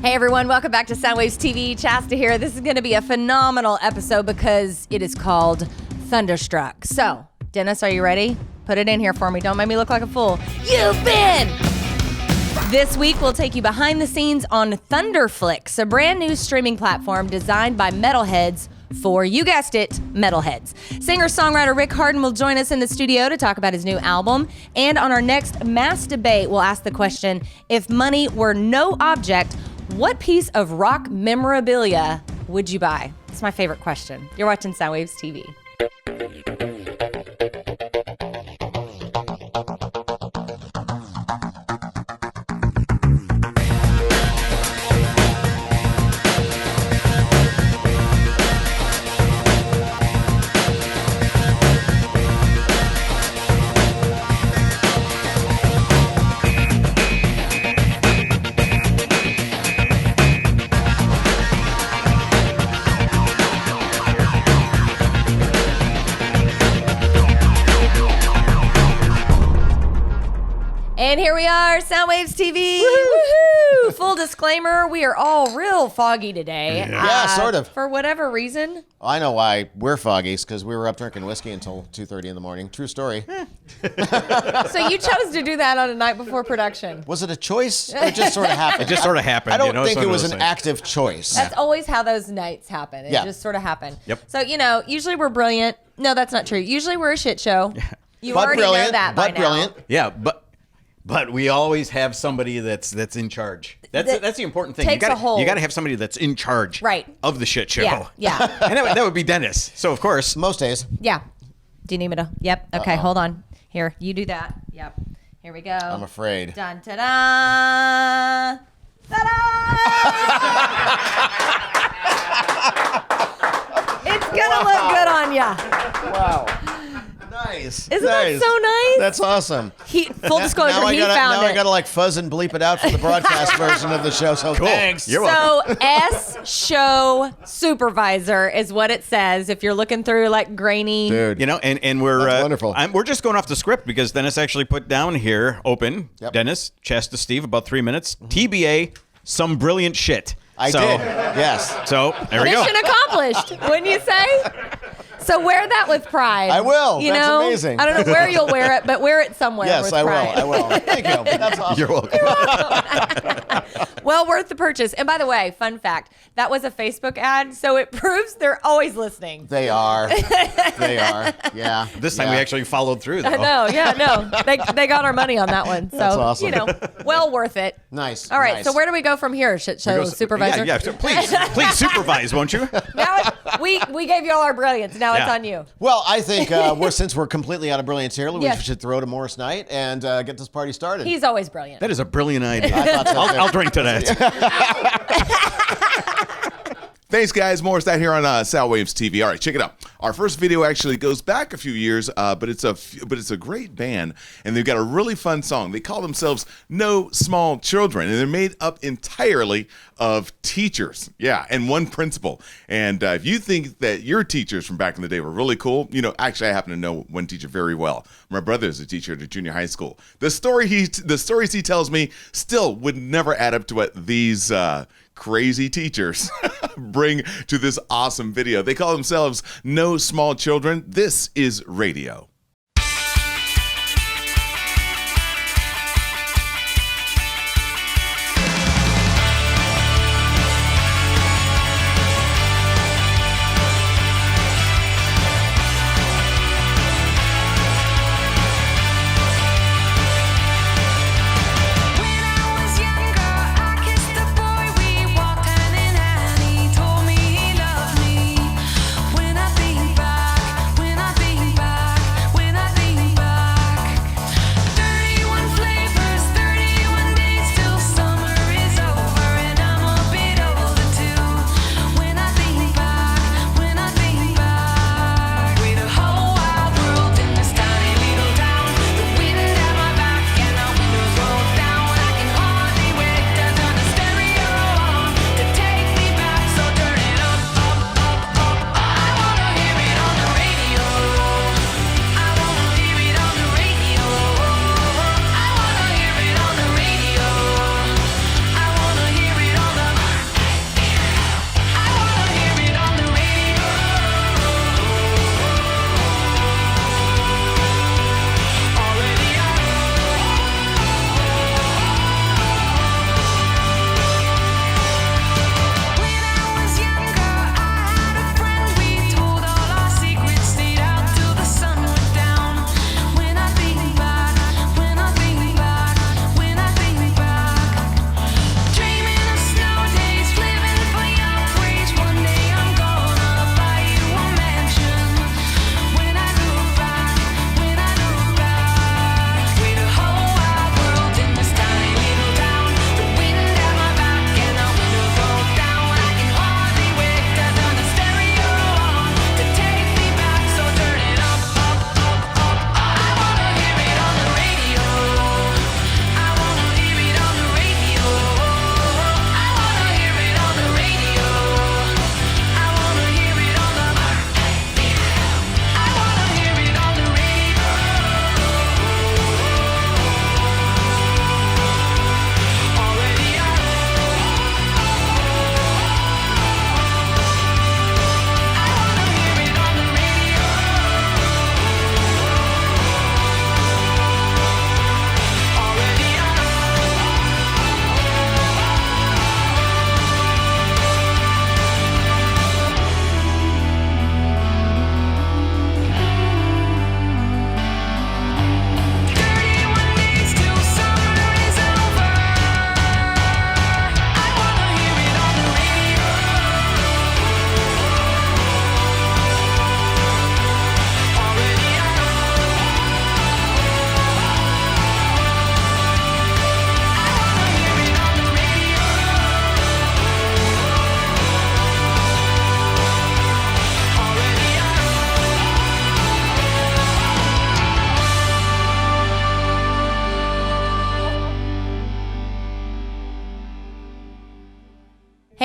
Hey everyone, welcome back to Soundwaves TV. Chasta here. This is going to be a phenomenal episode because it is called Thunderstruck. So, Dennis, are you ready? Put it in here for me. Don't make me look like a fool. You've been! This week, we'll take you behind the scenes on Thunderflix, a brand new streaming platform designed by metalheads for, you guessed it, metalheads. Singer-songwriter Rick Hardin will join us in the studio to talk about his new album. And on our next Mass Debate, we'll ask the question, if money were no object, what piece of rock memorabilia would you buy? It's my favorite question. You're watching Soundwaves TV. And here we are, Soundwaves TV. Woohoo! Full disclaimer, we are all real foggy today. Yeah, sort of. For whatever reason. I know why we're foggy. It's because we were up drinking whiskey until 2:30 in the morning. True story. So you chose to do that on a night before production. Was it a choice or it just sort of happened? It just sort of happened. I don't think it was an active choice. That's always how those nights happen. It just sort of happened. Yep. So, usually we're brilliant. No, that's not true. Usually we're a shit show. You But already brilliant, know that by but now. brilliant. Yeah, but we always have somebody that's in charge. That's the important thing. Takes a hold. You got to have somebody that's in charge of the shit show. Yeah. And that would be Dennis. So of course, Most days. Yeah. Do you need me to? Yep. Okay, hold on. Here, you do that. Yep. Here we go. I'm afraid. Dun ta da! Ta-da! It's gonna look good on ya. Wow. Nice. Isn't that so nice? That's awesome. Full disclosure, he found it. I gotta like fuzz and bleep it out for the broadcast version of the show. So Cool. thanks. You're welcome. So S show supervisor is what it says. If you're looking through like grainy, Dude. And we're That's wonderful. We're just going off the script because Dennis actually put down here open. Yep. Dennis, Chasta, Steve, about 3 minutes. TBA, some brilliant shit. I did. Yes. So there we go. mission accomplished, wouldn't you say? So wear that with pride. I will. That's amazing. I don't know where you'll wear it, but wear it somewhere Yes, with I pride. will. I will. Thank you. That's awesome. You're welcome. Well worth the purchase. And by the way, fun fact, that was a Facebook ad, so it proves they're always listening. They are. They are. Yeah. This time we actually followed through, though. No, they got our money on that one. So, That's awesome. Well worth it. Nice. All right, nice. so where do we go from here, shit show supervisor? Yeah, so please supervise, won't you? Now we gave you all our brilliance. Now it's Yeah. on you. Well, I think since we're completely out of brilliance here, we Yes. should throw to Morris Night and get this party started. He's always brilliant. That is a brilliant idea. I thought so. I'll drink to that. Thanks, guys. Morris Night here on Soundwaves TV. All right, check it out. Our first video actually goes back a few years, but it's a great band, and they've got a really fun song. They call themselves No Small Children, and they're made up entirely of teachers. Yeah, and one principal. And if you think that your teachers from back in the day were really cool, actually I happen to know one teacher very well. My brother is a teacher at a junior high school. The stories he tells me still would never add up to what these crazy teachers bring to this awesome video. They call themselves No Small Children. This is radio. When I think back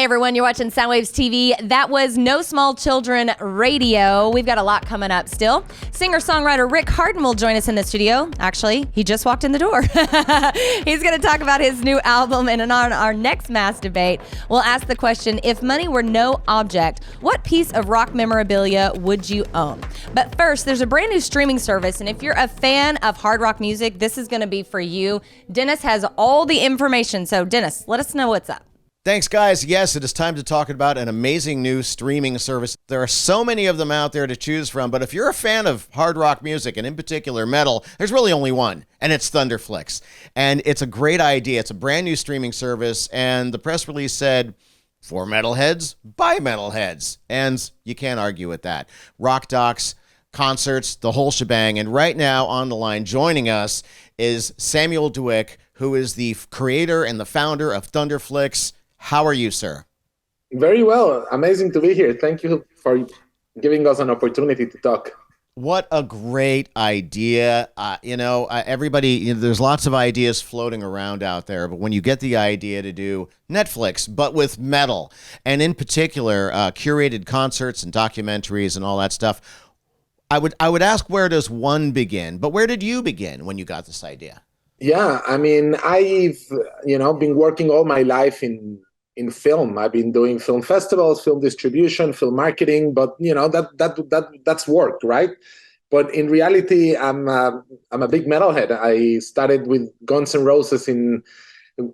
Hey everyone, you're watching Soundwaves TV. That was No Small Children Radio. We've got a lot coming up still. Singer-songwriter Rick Hardin will join us in the studio. Actually, he just walked in the door. He's going to talk about his new album, and on our next Mass Debate, we'll ask the question, if money were no object, what piece of rock memorabilia would you own? But first, there's a brand new streaming service, and if you're a fan of hard rock music, this is going to be for you. Dennis has all the information, so Dennis, let us know what's up. Thanks, guys. Yes, it is time to talk about an amazing new streaming service. There are so many of them out there to choose from, but if you're a fan of hard rock music, and in particular metal, there's really only one, and it's Thunderflix. And it's a great idea. It's a brand new streaming service, and the press release said, for metalheads, by metalheads. And you can't argue with that. Rock docs, concerts, the whole shebang. And right now on the line joining us is Samuel Douek, who is the creator and the founder of Thunderflix. How are you, sir? Very well. Amazing to be here. Thank you for giving us an opportunity to talk. What a great idea. Everybody, there's lots of ideas floating around out there, but when you get the idea to do Netflix, but with metal, and in particular, curated concerts and documentaries and all that stuff, I would ask, where does one begin? But where did you begin when you got this idea? Yeah, I mean, I've been working all my life in film. I've been doing film festivals, film distribution, film marketing, but that's work, right? But in reality, I'm a big metalhead. I started with Guns N' Roses in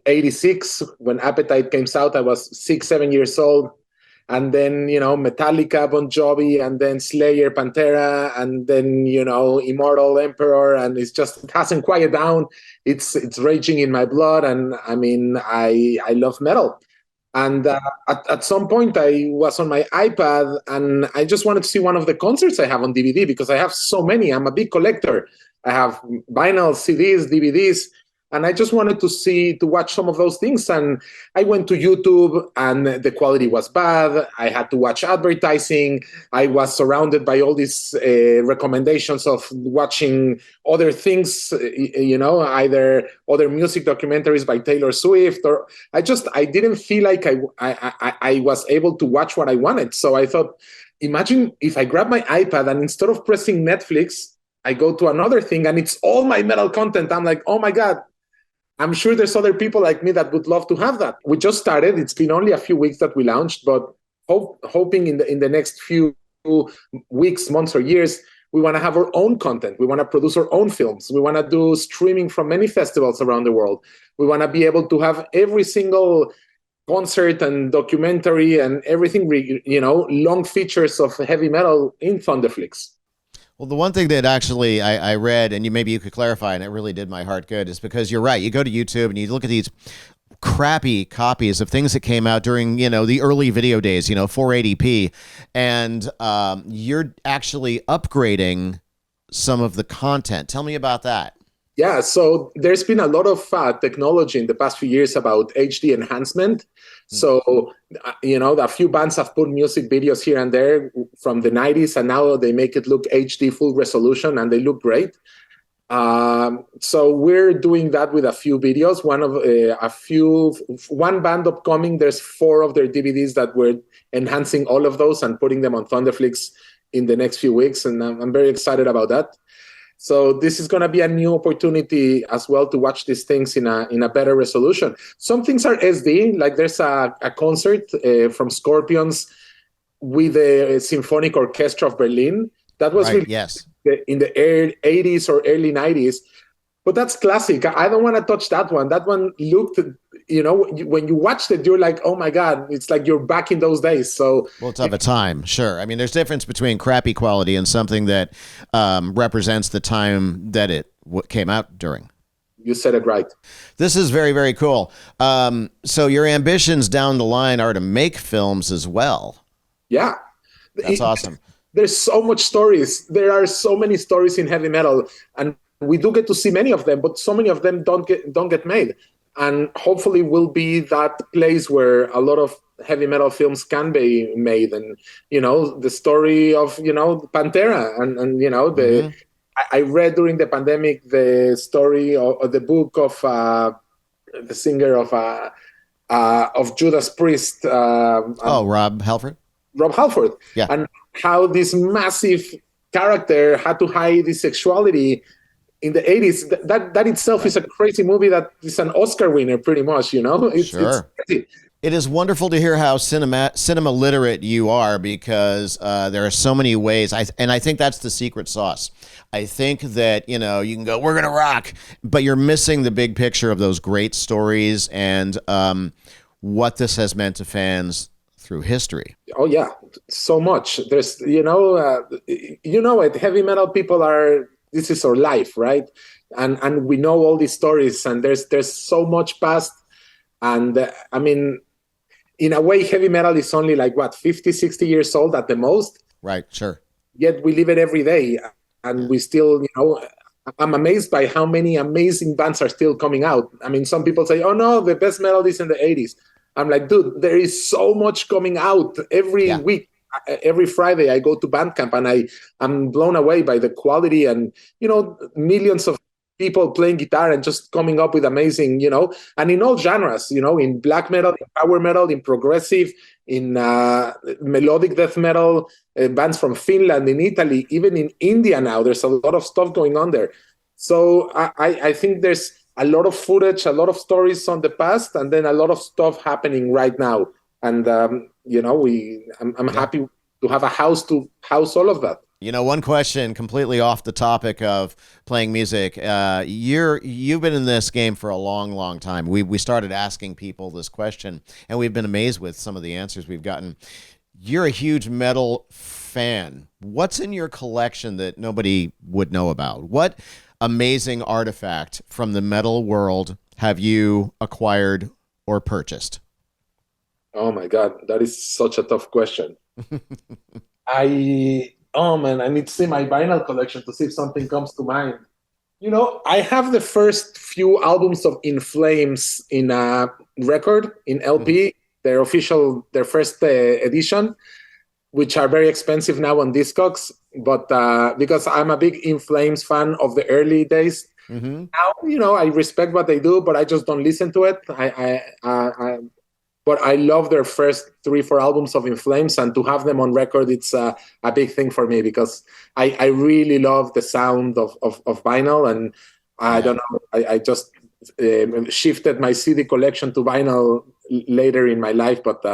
'86 when Appetite came out. I was 6-7 years old. And then, Metallica, Bon Jovi, and then Slayer, Pantera, and then, Immortal Emperor, and it hasn't quieted down. It's raging in my blood, and I mean, I love metal. And at some point, I was on my iPad, and I just wanted to see one of the concerts I have on DVD, because I have so many. I'm a big collector. I have vinyl, CDs, DVDs. And I just wanted to watch some of those things. And I went to YouTube, and the quality was bad. I had to watch advertising. I was surrounded by all these recommendations of watching other things, either other music documentaries by Taylor Swift, or I didn't feel like I was able to watch what I wanted. So I thought, imagine if I grab my iPad and instead of pressing Netflix, I go to another thing and it's all my metal content. I'm like, oh my God. I'm sure there's other people like me that would love to have that. We just started. It's been only a few weeks that we launched, but hoping in the next few weeks, months, or years, we want to have our own content. We want to produce our own films. We want to do streaming from many festivals around the world. We want to be able to have every single concert and documentary and everything, long features of heavy metal in Thunderflix. Well, the one thing that actually I read, and maybe you could clarify, and it really did my heart good, is because you're right. You go to YouTube and you look at these crappy copies of things that came out during, the early video days, 480p, and you're actually upgrading some of the content. Tell me about that. Yeah, so there's been a lot of technology in the past few years about HD enhancement. So, a few bands have put music videos here and there from the 90s, and now they make it look HD full resolution, and they look great. So we're doing that with a few videos. One band upcoming, there's 4 of their DVDs that we're enhancing all of those and putting them on Thunderflix in the next few weeks, and I'm very excited about that. So this is going to be a new opportunity as well to watch these things in a better resolution. Some things are SD, like there's a concert from Scorpions with the Symphonic Orchestra of Berlin. That was right, yes, in the 80s or early 90s. But that's classic. I don't want to touch that one. That one looked, when you watched it, you're like, oh my God, it's like you're back in those days. So, well, it's of a time, sure. I mean, there's difference between crappy quality and something that represents the time that it came out during. You said it right. This is very, very cool. So your ambitions down the line are to make films as well. Yeah. That's awesome. There's so much stories. There are so many stories in heavy metal, and we do get to see many of them, but so many of them don't get made. And hopefully will be that place where a lot of heavy metal films can be made. And, the story of, Pantera and the, I read during the pandemic the story or the book of the singer of of Judas Priest. Rob Halford. Rob Halford. Yeah. And how this massive character had to hide his sexuality in the 80s. That itself is a crazy movie that is an Oscar winner, pretty much, It's crazy. It is wonderful to hear how cinema literate you are, because there are so many ways. I think that's the secret sauce. I think that, you can go, we're going to rock, but you're missing the big picture of those great stories and what this has meant to fans through history. Oh, yeah, so much. There's, it, heavy metal people this is our life, right? And we know all these stories, and there's so much past. And in a way, heavy metal is only 50, 60 years old at the most. Right, sure. Yet we live it every day. And we still, I'm amazed by how many amazing bands are still coming out. Some people say, oh no, the best metal is in the 80s. I'm like, dude, there is so much coming out every week. Every Friday I go to Bandcamp, and I'm blown away by the quality and, millions of people playing guitar and just coming up with amazing, and in all genres, in black metal, in power metal, in progressive, in melodic death metal, bands from Finland, in Italy, even in India now. There's a lot of stuff going on there. So I think there's a lot of footage, a lot of stories on the past, and then a lot of stuff happening right now. And, I'm happy to have a house to house all of that. One question completely off the topic of playing music. You've been in this game for a long, long time. We started asking people this question, and we've been amazed with some of the answers we've gotten. You're a huge metal fan. What's in your collection that nobody would know about? What amazing artifact from the metal world have you acquired or purchased? Oh my God, that is such a tough question. I need to see my vinyl collection to see if something comes to mind. I have the first few albums of In Flames in a record, in LP, their first edition, which are very expensive now on Discogs. But because I'm a big In Flames fan of the early days, now, I respect what they do, but I just don't listen to it. But I love their first 3-4 albums of In Flames, and to have them on record, it's a big thing for me, because I really love the sound of vinyl, and I don't know, I just shifted my CD collection to vinyl later in my life, but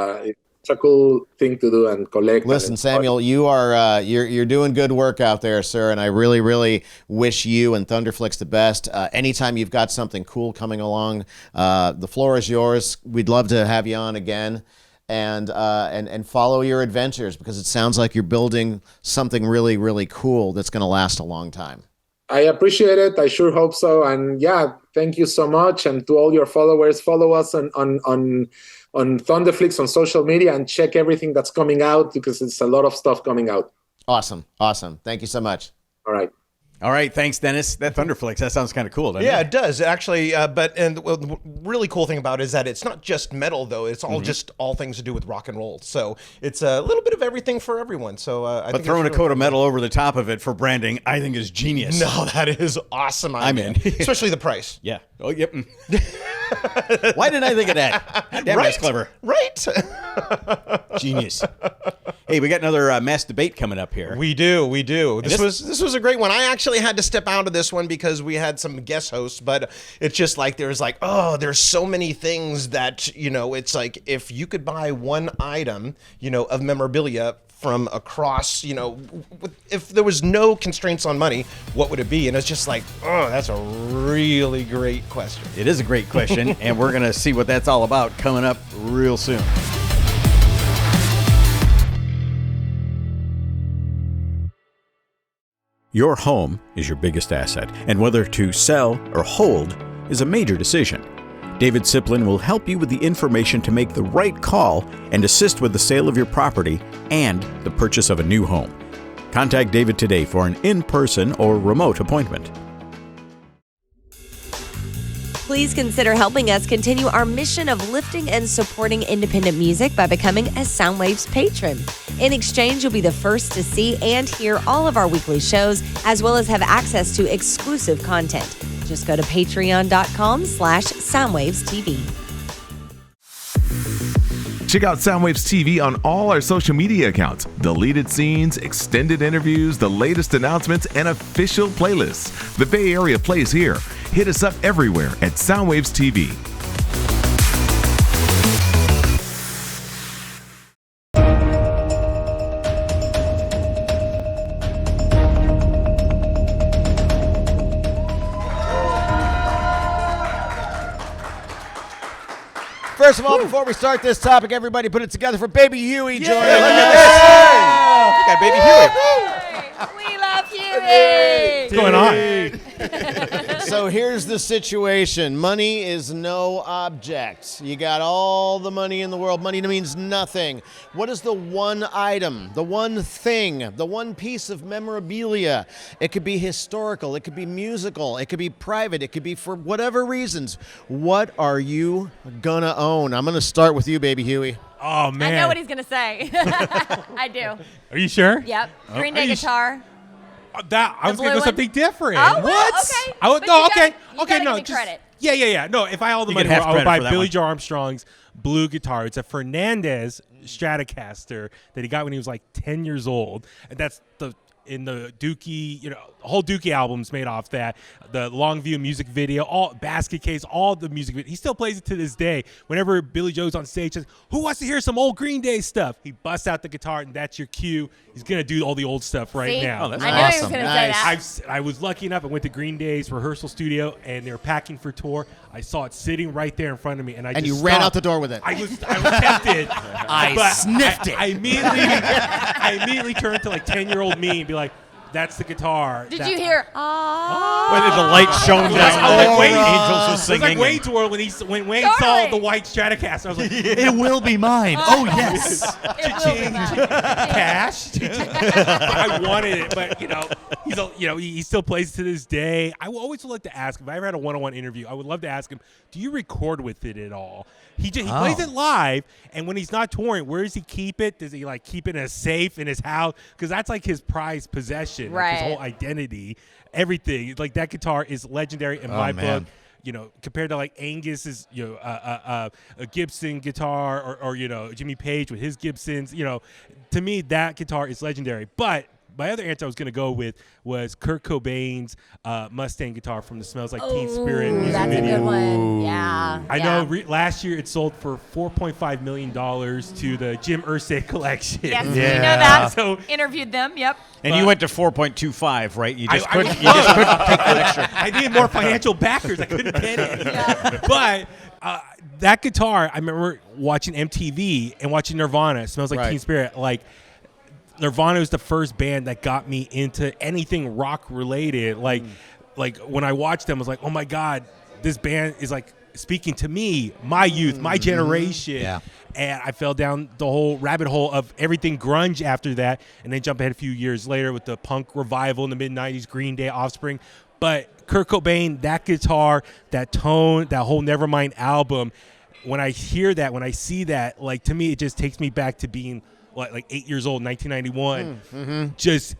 it's a cool thing to do and collect. Listen, Samuel, you are you're doing good work out there, sir, and I really, really wish you and Thunderflix the best. Anytime you've got something cool coming along, the floor is yours. We'd love to have you on again and follow your adventures, because it sounds like you're building something really, really cool that's going to last a long time. I appreciate it. I sure hope so. And yeah, thank you so much. And to all your followers, follow us on Thunderflix on social media, and check everything that's coming out, because it's a lot of stuff coming out. Awesome. Thank you so much. All right. All right, thanks, Dennis. That Thunderflix, that sounds kind of cool, doesn't it? Yeah, it does, actually. And the really cool thing about it is that it's not just metal, though. It's all just all things to do with rock and roll. So it's a little bit of everything for everyone. So I think throwing a coat of metal over the top of it for branding, I think, is genius. No, that is awesome. I'm in. Especially the price. Yeah. Oh, yep. Why didn't I think of that? Damn, right? That's clever. Right? Genius. Hey, we got another mass debate coming up here. We do. This was a great one. I actually had to step out of this one because we had some guest hosts, but it's just like there's so many things that, it's like if you could buy one item, of memorabilia from across, if there was no constraints on money, what would it be? And it's just like, that's a really great question. It is a great question, and we're going to see what that's all about coming up real soon. Your home is your biggest asset, and whether to sell or hold is a major decision. David Siplin will help you with the information to make the right call and assist with the sale of your property and the purchase of a new home. Contact David today for an in-person or remote appointment. Please consider helping us continue our mission of lifting and supporting independent music by becoming a Soundwaves patron. In exchange, you'll be the first to see and hear all of our weekly shows, as well as have access to exclusive content. Just go to patreon.com/SoundwavesTV. Check out Soundwaves TV on all our social media accounts. Deleted scenes, extended interviews, the latest announcements, and official playlists. The Bay Area plays here. Hit us up everywhere at Soundwaves TV. First of all, before we start this topic, everybody put it together for Baby Huey joining us. Look at this. We got Baby Huey. We love Huey. What's going on? So here's the situation. Money is no object. You got all the money in the world. Money means nothing. What is the one item, the one thing, the one piece of memorabilia? It could be historical. It could be musical. It could be private. It could be for whatever reasons. What are you gonna own? I'm gonna start with you, Baby Huey. Oh, man. I know what he's gonna say. I do. Are you sure? Yep. Green Are Day you guitar. I was going to blue go one? something different. Oh, well, What? okay. I would, But no, you okay. gotta Okay, give no. me Just, credit. yeah. No, if I all the You money, get half I would credit buy for that Billy one. Joe Armstrong's blue guitar. It's a Fernandez Stratocaster that he got when he was like 10 years old. And that's in the Dookie, the whole Dookie album's made off that. The Longview music video, all Basket Case, all the music video. He still plays it to this day. Whenever Billy Joe's on stage, says, "Who wants to hear some old Green Day stuff?" He busts out the guitar, and that's your cue. He's gonna do all the old stuff right See? now. Oh, that's I knew he was awesome. gonna Nice. say that. I was lucky enough. I went to Green Day's rehearsal studio, and they were packing for tour. I saw it sitting right there in front of me, and I And just you ran stopped. out the door with it. I was tempted. I sniffed it. I immediately turned to like 10-year-old me and be like, "That's the guitar." Did That- you hear? Oh. When the light shone I down, was like, wait, angels were It was like singing. Wayne's World when Wayne saw Totally. the white Stratocaster. I was like, It will be mine. Oh, yes. It will be mine. cash. I wanted it, but he still plays to this day. I will always like to ask him. If I ever had a one-on-one interview, I would love to ask him, "Do you record with it at all?" He plays it live, and when he's not touring, where does he keep it? Does he like keep it in a safe in his house? Because that's like his prized possession, like his Right. whole identity, everything. Like that guitar is legendary in my book. Compared to like Angus's, a Gibson guitar or Jimmy Page with his Gibsons, to me that guitar is legendary. But my other answer I was going to go with was Kirk Cobain's Mustang guitar from the Smells Like Teen Spirit music That's a video. good one. Yeah. I know last year it sold for $4.5 million to the Jim Irsay collection. Yes, we know that. So Interviewed them. Yep. And you went to 4.25, right? You just I couldn't. was You just couldn't take that extra. I needed more financial backers. I couldn't get it. But that guitar, I remember watching MTV and watching Nirvana. It Smells Like Right. Teen Spirit. Like Nirvana was the first band that got me into anything rock related. Like when I watched them, I was like, oh my God, this band is like speaking to me, my youth, my generation. Yeah. And I fell down the whole rabbit hole of everything grunge after that, and then jump ahead a few years later with the punk revival in the mid-'90s, Green Day, Offspring. But Kurt Cobain, that guitar, that tone, that whole Nevermind album, when I hear that, when I see that, like to me, it just takes me back to being like 8 years old, 1991. Just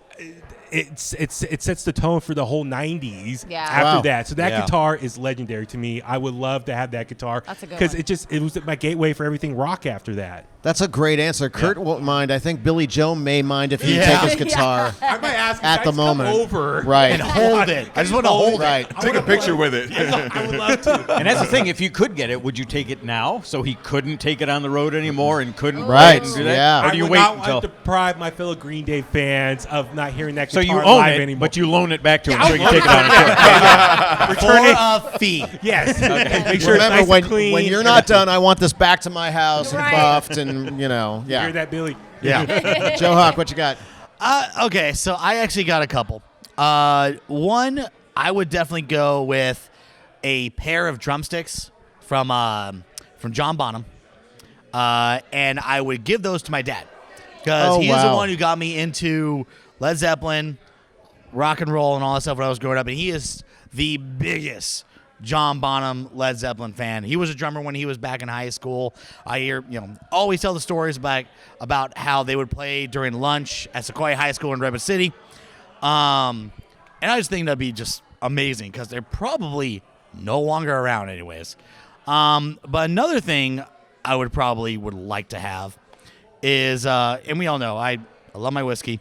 it sets the tone for the whole 90s Yeah. after Wow. that. So that Yeah. guitar is legendary to me. I would love to have that guitar That's a good because one. it was my gateway for everything rock after that. That's a great answer. Kurt won't mind. I think Billy Joe may mind if you take his guitar I might ask him at guys the to moment. come over Right. And hold it. I just want to hold it. Right. Take a picture with it. I would love to. And that's the thing. If you could get it, would you take it now so he couldn't take it on the road anymore and couldn't Right. wait and do that? Yeah. Or do you I would wait not until? want to deprive my fellow Green Day fans of not hearing that So guitar you own live it, anymore. but you loan it back to him Yeah, so you I'll can take it on a trip. return it. For a fee. Yes. Make sure Remember, it's nice and clean. when you're not done, I want this back to my house and Right. buffed and, You yeah. hear that, Billy? Yeah. Joe Hawk, what you got? Okay, so I actually got a couple. One, I would definitely go with a pair of drumsticks from John Bonham, and I would give those to my dad because Oh, he's the wow. one who got me into Led Zeppelin, rock and roll, and all that stuff when I was growing up, and he is the biggest John Bonham Led Zeppelin fan. He was a drummer when he was back in high school. I hear, always tell the stories about how they would play during lunch at Sequoia High School in Redwood City. And I just think that'd be just amazing because they're probably no longer around anyways. But another thing I would like to have is, and we all know I love my whiskey.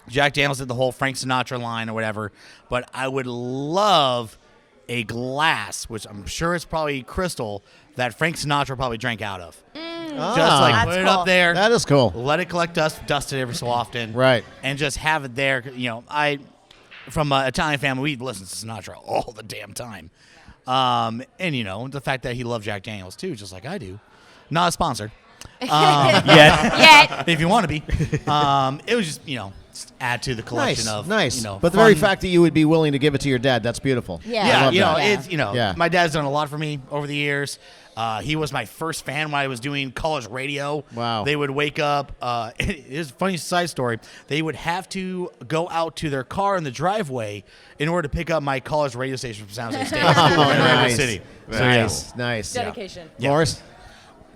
Jack Daniels did the whole Frank Sinatra line or whatever, but I would love a glass, which I'm sure it's probably crystal, that Frank Sinatra probably drank out of. Just like put it up there. That is cool. Let it collect dust it every so often. Right. And just have it there. You know, from an Italian family, we listen to Sinatra all the damn time. And, you know, the fact that he loved Jack Daniels, too, just like I do. Not a sponsor. Yet. If you want to be. It was just, you know, just add to the collection of, nice. You know, but the fun. very fact that you would be willing to give it to your dad, that's beautiful. Yeah, you know, that. it's, you know, my dad's done a lot for me over the years. He was my first fan when I was doing college radio. Wow. They would wake up. It's a funny side story. They would have to go out to their car in the driveway in order to pick up my college radio station from Soundwaves TV in Redwood City. Nice. Dedication. Yeah. Morris?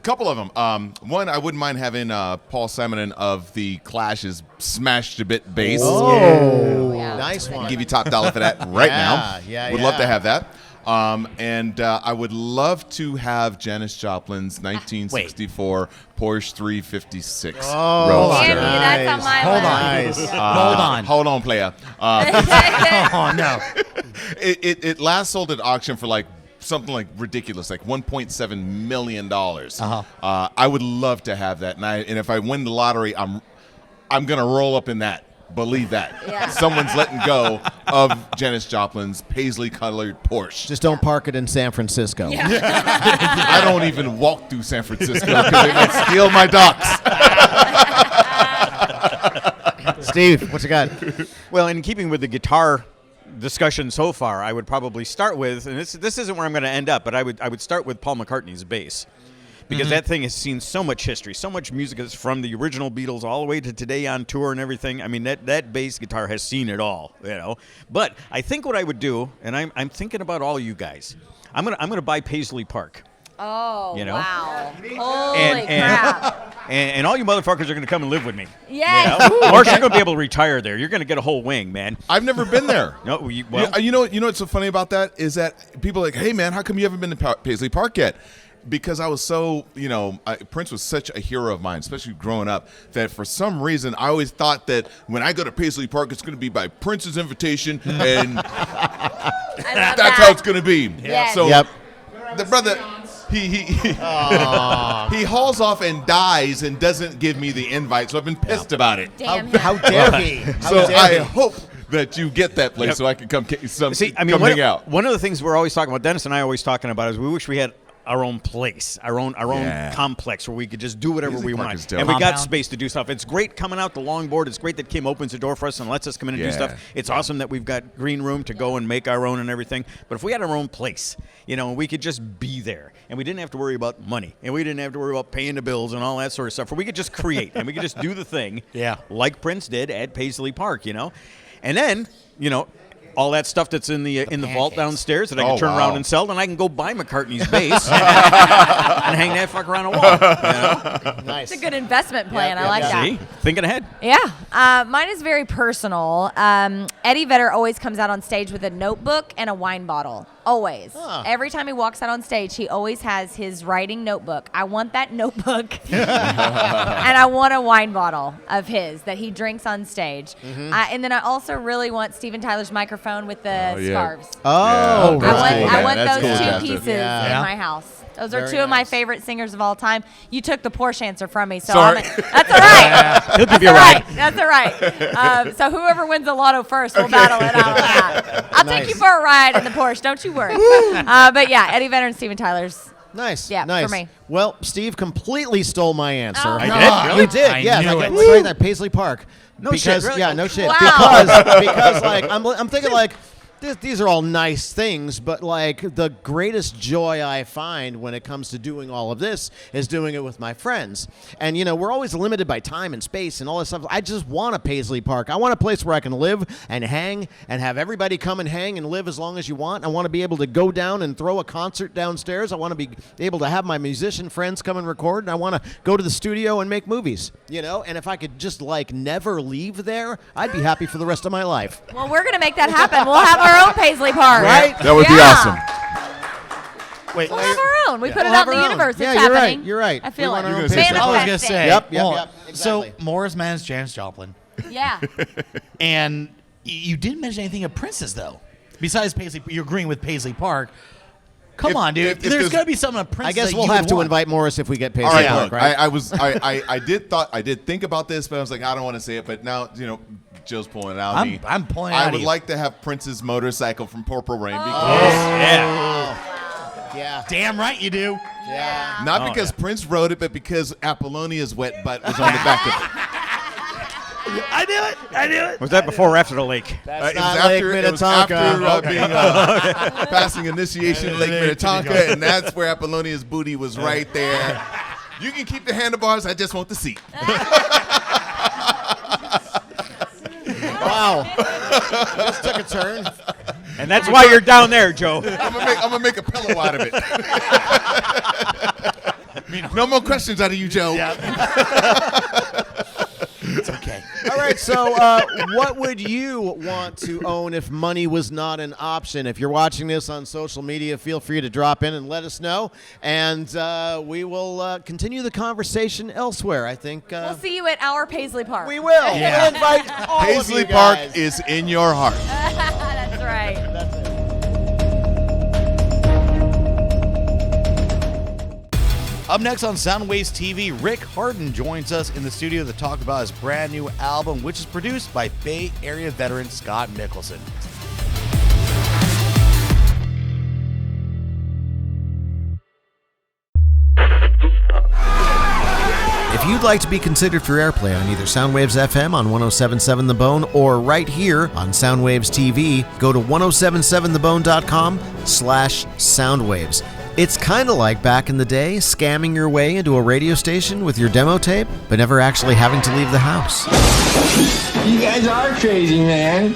Couple of them. One, I wouldn't mind having Paul Simonon of the Clash's Smashed a Bit bass. Oh, nice one. Give you top dollar for that right now. Would love to have that. And I would love to have Janis Joplin's 1964 Porsche 356 Roadster. That's on my list. Hold on, player. Oh, no. It last sold at auction for like something like ridiculous, like $1.7 million. I would love to have that, and if I win the lottery, I'm gonna roll up in that. Believe that. Yeah. Someone's letting go of Janis Joplin's paisley-colored Porsche. Just don't park it in San Francisco. I don't even walk through San Francisco because they might steal my docks. Steve, what you got? Well, in keeping with the guitar discussion so far, I would probably start with, and this isn't where I'm going to end up, but I would start with Paul McCartney's bass. Because that thing has seen so much history, so much music is from the original Beatles all the way to today on tour and everything. I mean, that bass guitar has seen it all, you know. But I think what I would do, and I'm thinking about all you guys, I'm gonna buy Paisley Park. Oh, you know? wow. Holy crap. And all you motherfuckers are going to come and live with me. Yes. You know? Or you're going to be able to retire there. You're going to get a whole wing, man. I've never been there. No, you know what's so funny about that is that people are like, hey, man, how come you haven't been to Paisley Park yet? Because I was so, you know, Prince was such a hero of mine, especially growing up, that for some reason I always thought that when I go to Paisley Park, it's going to be by Prince's invitation, and that's how it's going to be. Yes. So the brother, he hauls off and dies and doesn't give me the invite, so I've been pissed about it. Damn How dare he? I hope that you get that place so I can come hang out. One of the things we're always talking about, Dennis and I are always talking about, is we wish we had our own place, our own complex where we could just do whatever we want. And we got space to do stuff. It's great coming out the longboard. It's great that Kim opens the door for us and lets us come in and do stuff. It's awesome that we've got green room to go and make our own and everything. But if we had our own place, you know, we could just be there. And we didn't have to worry about money. And we didn't have to worry about paying the bills and all that sort of stuff. Or we could just create. And we could just do the thing like Prince did at Paisley Park, you know. And then, you know, all that stuff that's in the vault downstairs that I can turn around and sell, and I can go buy McCartney's bass and hang that fucker on a wall. You know? Nice. It's a good investment plan. I like that. See? Thinking ahead. Yeah. Mine is very personal. Eddie Vedder always comes out on stage with a notebook and a wine bottle. Always. Every time he walks out on stage, he always has his writing notebook. I want that notebook. And I want a wine bottle of his that he drinks on stage. And then I also really want Steven Tyler's microphone with the scarves. Oh, I want That's those cool, two pieces in my house. Those are two of my favorite singers of all time. You took the Porsche answer from me, so that's all right. He'll give you a ride. That's all right. So whoever wins the lotto first will battle it out on that. I'll take you for a ride in the Porsche. Don't you worry. But yeah, Eddie Vedder and Steven Tyler's. Nice. Yeah, nice. for me. Well, Steve completely stole my answer. Oh, I did? You did. I Yeah. knew Like, it. right at Paisley Park. No shit, really? Yeah, no shit. Wow. Because like I'm thinking like these are all nice things, but like the greatest joy I find when it comes to doing all of this is doing it with my friends. And you know, we're always limited by time and space and all this stuff. I just want a Paisley Park. I want a place where I can live and hang and have everybody come and hang and live as long as you want. I want to be able to go down and throw a concert downstairs. I want to be able to have my musician friends come and record, and I want to go to the studio and make movies, you know? And if I could just like never leave there, I'd be happy for the rest of my life. Well, we're going to make that happen. We'll have our own Paisley Park. Right? That would be awesome. Wait, We'll have our own. We put it We'll out have in the our own. universe. Yeah, It's you're happening. right. You're right. I feel We it. want our own I was going to Manifesting. say. Yep, Exactly. exactly. So Morris Mann's Janis Joplin, Yeah. and you didn't mention anything of Prince's though. Besides Paisley, you're agreeing with Paisley Park. Come on, dude. if There's there's- got to be something of Prince. I guess that we'll you have would to want. invite Morris if we get Paisley All right, Park, look, right? I did think about this, but I was like, I don't want to say it. But now, Joe's pulling it out. I'm pulling it out I of would you. like to have Prince's motorcycle from Purple Rain because Yeah. Damn right you do. Yeah. not because Prince wrote it, but because Apollonia's wet butt was on the back of it. I knew it. Was that before or after the lake? It was after being passing initiation in Lake Minnetonka, and that's where Apollonia's booty was right there. You can keep the handlebars. I just want the seat. Wow. This took a turn. And that's why you're down there, Joe. I'm gonna make a pillow out of it. No more questions out of you, Joe. It's okay. All right, so what would you want to own if money was not an option? If you're watching this on social media, feel free to drop in and let us know, and we will continue the conversation elsewhere. I think We'll see you at our Paisley Park. we will. Yeah. We'll invite all Paisley of you Park guys. is in your heart. That's right. That's it. Up next on Soundwaves TV, Rick Hardin joins us in the studio to talk about his brand new album, which is produced by Bay Area veteran Scott Mickelson. If you'd like to be considered for airplay on either Soundwaves FM on 107.7 The Bone or right here on Soundwaves TV, go to 1077thebone.com/soundwaves. It's kind of like back in the day, scamming your way into a radio station with your demo tape, but never actually having to leave the house. You guys are crazy, man.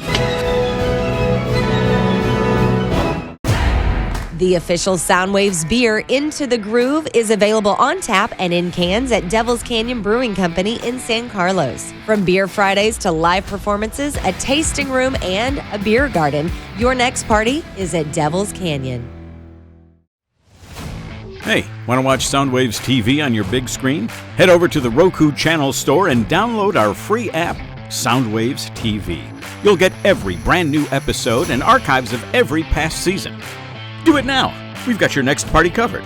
The official Soundwaves beer, Into the Groove, is available on tap and in cans at Devil's Canyon Brewing Company in San Carlos. From beer Fridays to live performances, a tasting room, and a beer garden, your next party is at Devil's Canyon. Hey, want to watch Soundwaves TV on your big screen? Head over to the Roku channel store and download our free app, Soundwaves TV. You'll get every brand new episode and archives of every past season. Do it now. We've got your next party covered.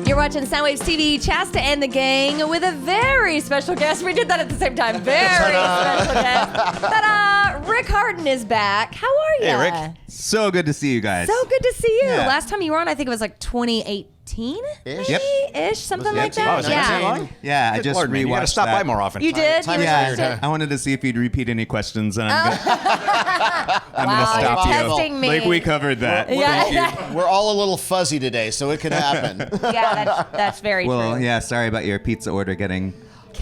You're watching Soundwaves TV, Chasta and the gang with a very special guest. We did that at the same time. Very special guest. Ta-da! Rick Hardin is back. How are you? Hey, Rick. So good to see you guys. So good to see you. Yeah. Last time you were on, I think it was like 2018? Ish. Yep. Ish, something like Wow, that. is that so long? Yeah, I Good just Lord, man, you got to rewatched stop that. by more often. You did? Time You is watched weird. it? I wanted to see if you'd repeat any questions, and I'm Wow, gonna stop you're you. testing me. Like we covered that. Yeah, We're all a little fuzzy today, so it could happen. yeah, that's very Well, true. yeah. Sorry about your pizza order getting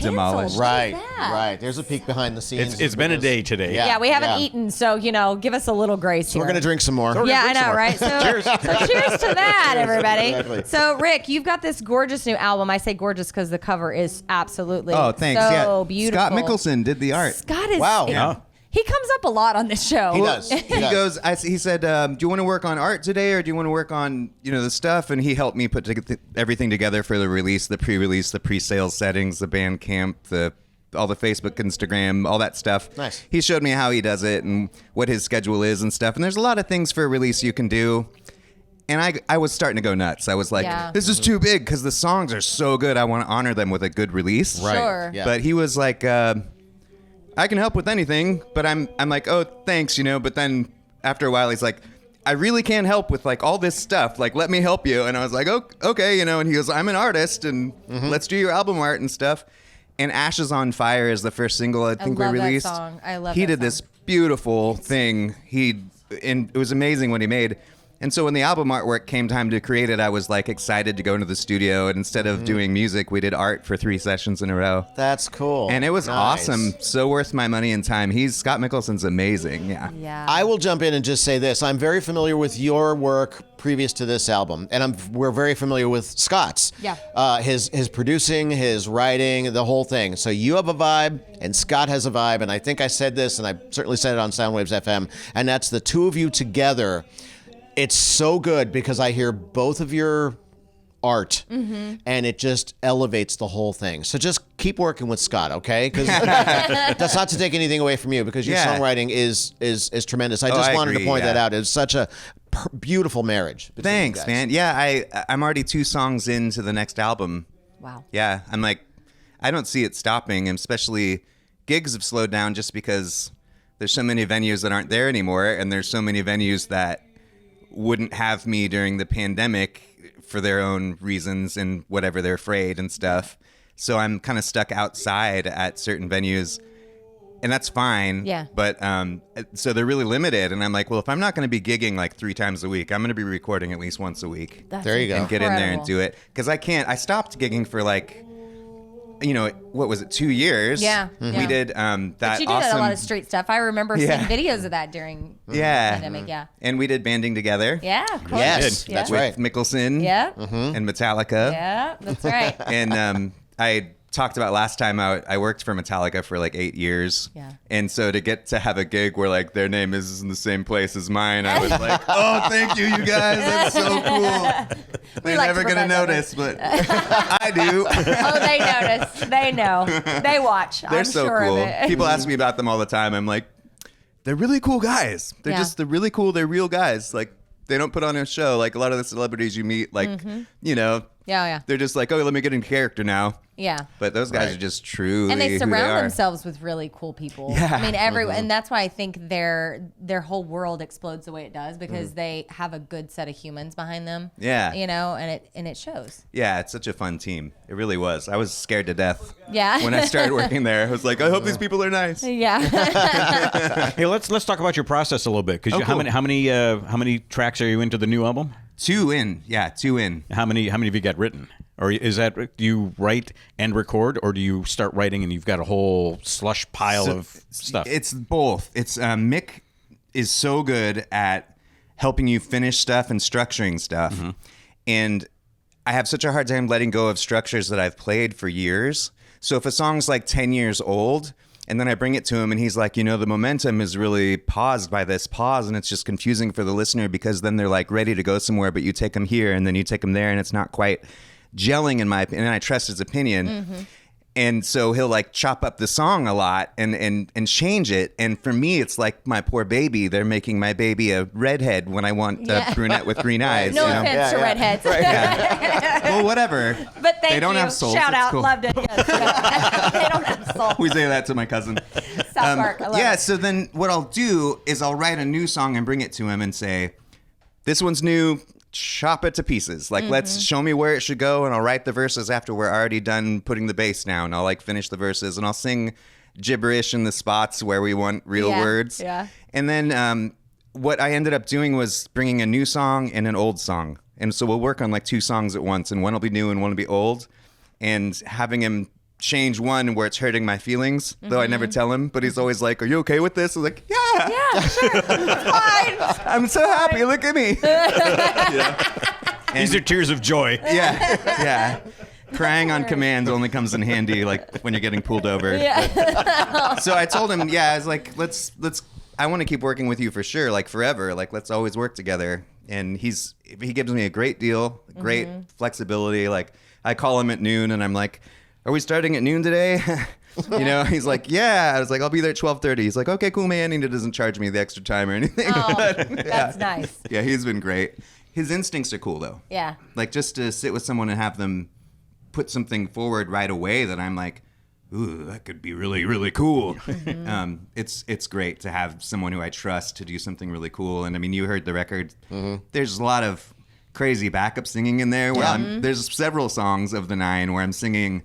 demolished. Right, that? right. There's a peek behind the scenes. It's been a day today. Yeah, we haven't eaten, so, give us a little grace So here. we're going to drink some more. Yeah, I know, right? So cheers. So cheers to that, everybody. Exactly. So, Rick, you've got this gorgeous new album. I say gorgeous because the cover is absolutely Oh, thanks. so yeah. beautiful. Scott Mickelson did the art. Scott is Wow. Yeah. He comes up a lot on this show. He does. He goes. He said, "Do you want to work on art today, or do you want to work on the stuff?" And he helped me put everything together for the release, the pre-release, the pre-sales settings, the Bandcamp, all the Facebook, Instagram, all that stuff. Nice. He showed me how he does it and what his schedule is and stuff. And there's a lot of things for a release you can do. And I was starting to go nuts. I was like, Yeah. this is too big because the songs are so good. I want to honor them with a good release. Right. Sure. Yeah. But he was like, I can help with anything, but I'm like, oh, thanks, But then after a while, he's like, I really can't help with like all this stuff. Like, let me help you. And I was like, oh, okay, And he goes, I'm an artist, and let's do your album art and stuff. And Ashes on Fire is the first single I think love we that released. song. I love He that did song. this beautiful thing. And it was amazing what he made. And so when the album artwork came time to create it, I was like excited to go into the studio. And instead of doing music, we did art for 3 sessions in a row. That's cool. And it was Nice. awesome. So worth my money and time. Scott Mickelson's amazing. Yeah. Yeah. I will jump in and just say this. I'm very familiar with your work previous to this album, and we're very familiar with Scott's. Yeah. His producing, his writing, the whole thing. So you have a vibe, and Scott has a vibe, and I think I said this, and I certainly said it on Soundwaves FM, and that's the two of you together. It's so good because I hear both of your art, and it just elevates the whole thing. So just keep working with Scott, okay? Because that's not to take anything away from you, because your songwriting is tremendous. I just wanted agree, to point that out. It's such a beautiful marriage. between you Thanks, guys. man. Yeah, I'm already 2 songs into the next album. Wow. Yeah, I'm like, I don't see it stopping, and especially gigs have slowed down just because there's so many venues that aren't there anymore, and there's so many venues that wouldn't have me during the pandemic for their own reasons and whatever, they're afraid and stuff. So I'm kind of stuck outside at certain venues, and that's fine. Yeah. But so they're really limited, and I'm like, well, if I'm not going to be gigging like 3 times a week, I'm going to be recording at least once a week. There you go. And get in there and incredible. do it, because I stopped gigging for like, what was it, 2 years? Yeah, We yeah. did that But you did awesome a lot of street stuff. I remember seeing videos of that during the pandemic. Yeah. And we did banding together. Yeah, of course. Yes, Yeah. that's With right. Mickelson Yeah. and Metallica. Yeah, that's right. And I talked about last time I worked for Metallica for like 8 years. Yeah. And so to get to have a gig where like their name is in the same place as mine, I was like, oh, thank you guys. That's so cool. They're like never to going to promote notice, but I do. Oh, they notice. They know. They watch. They're I'm so sure cool. of it. People ask me about them all the time. I'm like, they're really cool guys. They're Yeah. really cool. They're real guys. Like, they don't put on a show like a lot of the celebrities you meet. Like, Yeah. they're just like, oh, let me get in character now. Yeah. But those guys are just truly And they who surround are. themselves with really cool people. Yeah. I mean, and that's why I think their whole world explodes the way it does, because they have a good set of humans behind them. Yeah. And it shows. Yeah, it's such a fun team. It really was. I was scared to death. Yeah. When I started working there, I was like, I hope these people are nice. Yeah. Hey, let's talk about your process a little bit. Because cool. how many tracks are you into the new album? 2 in. Yeah, 2 in. How many have you got written? Or is that, do you write and record, or do you start writing and you've got a whole slush pile of stuff? It's both. It's Mick is so good at helping you finish stuff and structuring stuff. And I have such a hard time letting go of structures that I've played for years. So if a song's like 10 years old, and then I bring it to him and he's like, the momentum is really paused by this pause, and it's just confusing for the listener, because then they're like ready to go somewhere, but you take them here and then you take them there, and it's not quite gelling in my opinion. And I trust his opinion. And so he'll like chop up the song a lot and change it. And for me, it's like my poor baby. They're making my baby a redhead when I want a brunette with green eyes. No offense to redheads. Well, whatever. But thank They don't you. have souls. Shout It's out. cool. Loved it. Yes. They don't have soul. We say that to my cousin. South Park. I love it. So then what I'll do is I'll write a new song and bring it to him and say, this one's new, chop it to pieces. Like, let's show me where it should go, and I'll write the verses after we're already done putting the bass down. I'll like finish the verses, and I'll sing gibberish in the spots where we want real words. Yeah. And then what I ended up doing was bringing a new song and an old song. And so we'll work on like 2 songs at once, and one will be new and one will be old. And having him change one where it's hurting my feelings, though I never tell him, but he's always like, are you okay with this? I was like, yeah, Sure. It's fine. I'm so happy. Look at me. These are tears of joy. Yeah. Crying on command only comes in handy, like when you're getting pulled over. Yeah. So I told him, I was like, let's. I want to keep working with you for sure, like forever. Like, let's always work together. And he gives me a great deal, great flexibility. Like, I call him at noon, and I'm like, are we starting at noon today? He's like, yeah. I was like, I'll be there at 12:30. He's like, okay, cool, man. And he doesn't charge me the extra time or anything. Oh, that's nice. Yeah, he's been great. His instincts are cool, though. Yeah. Like, just to sit with someone and have them put something forward right away that I'm like, ooh, that could be really, really cool. It's great to have someone who I trust to do something really cool. And I mean, you heard the record. There's a lot of crazy backup singing in there. Where there's several songs of the 9 where I'm singing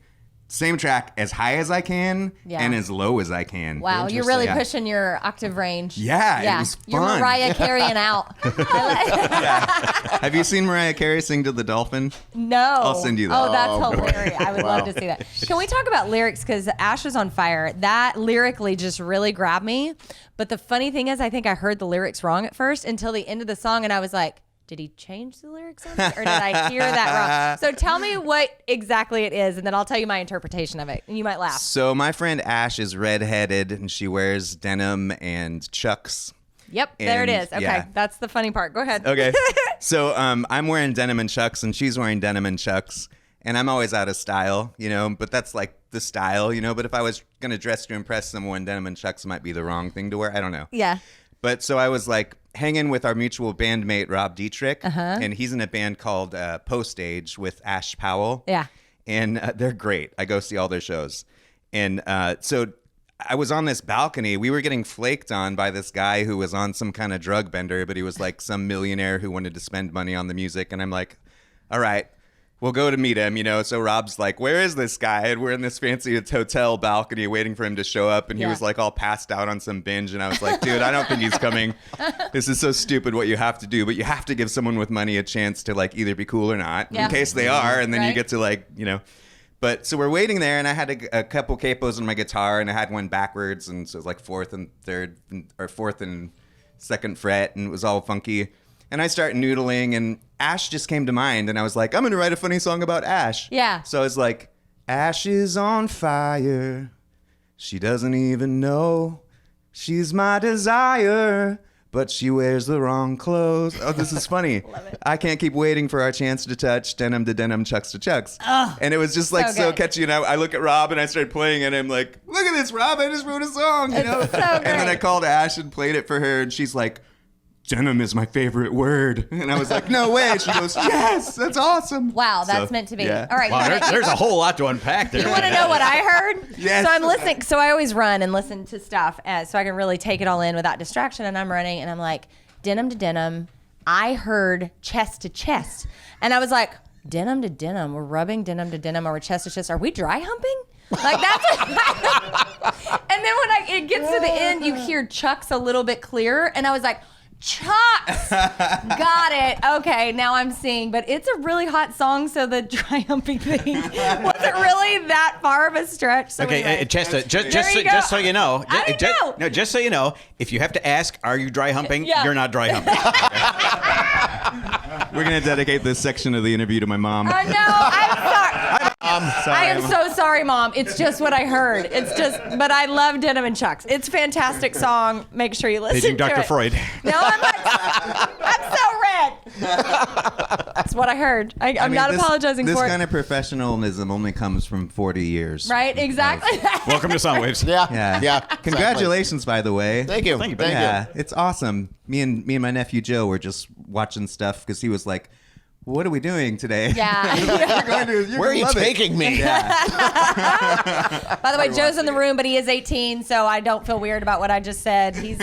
same track as high as I can and as low as I can. Wow, you're really pushing your octave range. Yeah, it was fun. You're Mariah Careying out. Have you seen Mariah Carey sing to the dolphin? No. I'll send you that. Oh, that's hilarious. I would love to see that. Can we talk about lyrics? Because Ash is on fire. That lyrically just really grabbed me. But the funny thing is, I think I heard the lyrics wrong at first until the end of the song, and I was like, did he change the lyrics on it, or did I hear that wrong? So tell me what exactly it is, and then I'll tell you my interpretation of it, and you might laugh. So my friend Ash is redheaded, and she wears denim and Chucks. Yep, there it is. Okay, that's the funny part. Go ahead. Okay. So I'm wearing denim and Chucks, and she's wearing denim and Chucks, and I'm always out of style, but that's like the style, But if I was going to dress to impress someone, denim and Chucks might be the wrong thing to wear. I don't know. Yeah. But so I was like hanging with our mutual bandmate, Rob Dietrich, and he's in a band called Postage with Ash Powell. Yeah. And they're great. I go see all their shows. And so I was on this balcony. We were getting flaked on by this guy who was on some kind of drug bender, but he was like some millionaire who wanted to spend money on the music. And I'm like, all right, we'll go to meet him, So Rob's like, where is this guy? And we're in this fancy hotel balcony waiting for him to show up. And he was like all passed out on some binge. And I was like, dude, I don't think he's coming. This is so stupid what you have to do. But you have to give someone with money a chance to like either be cool or not in case they are. And then you get to like, But so we're waiting there, and I had a couple capos on my guitar, and I had one backwards, and so it was like fourth and second fret, and it was all funky. And I start noodling, and Ash just came to mind, and I was like, I'm going to write a funny song about Ash. Yeah. So I was like, Ash is on fire. She doesn't even know. She's my desire, but she wears the wrong clothes. Oh, this is funny. Love it. I can't keep waiting for our chance to touch denim to denim, Chucks to Chucks. Oh, and it was just like so good. catchy. And I look at Rob, and I started playing, and I'm like, look at this, Rob. I just wrote a song, It's so great. And then I called Ash and played it for her, and she's like, denim is my favorite word. And I was like, no way. She goes, yes, that's awesome. Wow, that's meant to be. yeah. All right. Wow, there's a whole lot to unpack there. You want to know what I heard? Yes. So I'm listening. So I always run and listen to stuff so I can really take it all in without distraction. And I'm running, and I'm like, denim to denim. I heard chest to chest. And I was like, denim to denim. We're rubbing denim to denim, or we're chest to chest. Are we dry humping? Like that's And then when it gets to the end, you hear Chuck's a little bit clearer. And I was like, Chucks! Got it. Okay, now I'm seeing. But it's a really hot song, so the dry humping thing wasn't really that far of a stretch. So Okay, anyway. Chasta, just so you know, I didn't know. No, just so you know, if you have to ask, are you dry humping? Yeah. You're not dry humping. We're going to dedicate this section of the interview to my mom. I know. I'm sorry. Sorry, I am Mom. so sorry, Mom. It's just what I heard. But I love Denim and Chucks. It's a fantastic song. Make sure you listen Paging to Dr. it. Freud. No, I'm so red. That's what I heard. I'm not apologizing this for kind it. of professionalism only comes from 40 years. Right? Exactly. Welcome to Soundwaves. Yeah. Congratulations, by the way. Thank you. Thank you. Yeah, it's awesome. Me and my nephew Joe were just watching stuff because he was like, what are we doing today? Yeah. Where are you taking me? Yeah. By the way, Joe's in the room, but he is 18, so I don't feel weird about what I just said. He's